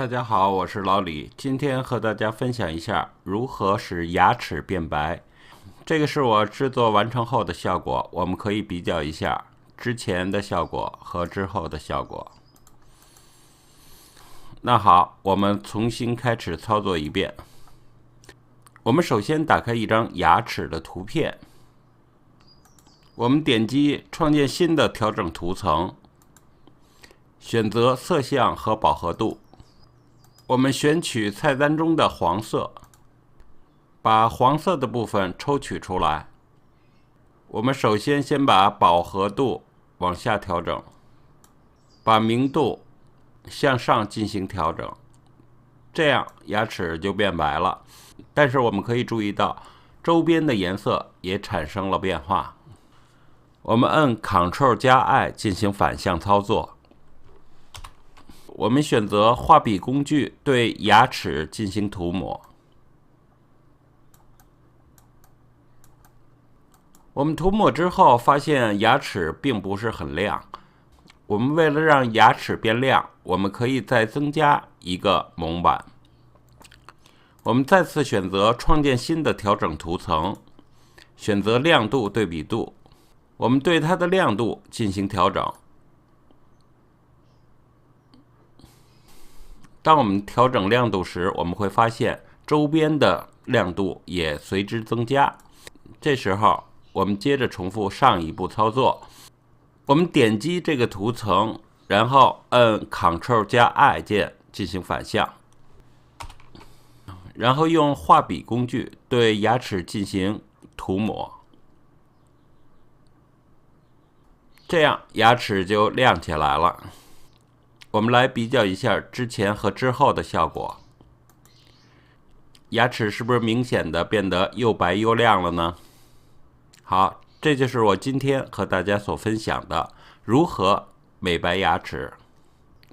大家好，我是老李，今天和大家分享一下如何使牙齿变白。这个是我制作完成后的效果，我们可以比较一下之前的效果和之后的效果。那好，我们重新开始操作一遍。我们首先打开一张牙齿的图片，我们点击创建新的调整图层，选择色相和饱和度。我们选取菜单中的黄色，把黄色的部分抽取出来。我们首先把饱和度往下调整，把明度向上进行调整，这样牙齿就变白了。但是我们可以注意到，周边的颜色也产生了变化。我们按 Ctrl+I 进行反向操作。我们选择画笔工具对牙齿进行涂抹。我们涂抹之后发现牙齿并不是很亮。我们为了让牙齿变亮，我们可以再增加一个蒙版。我们再次选择创建新的调整图层，选择亮度对比度，我们对它的亮度进行调整。当我们调整亮度时，我们会发现周边的亮度也随之增加。这时候，我们接着重复上一步操作。我们点击这个图层，然后按 Ctrl+I 键进行反向，然后用画笔工具对牙齿进行涂抹，这样牙齿就亮起来了。我们来比较一下之前和之后的效果，牙齿是不是明显的变得又白又亮了呢？好，这就是我今天和大家所分享的如何美白牙齿。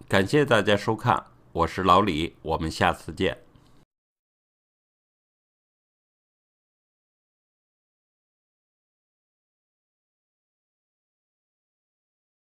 感谢大家收看，我是老李，我们下次见。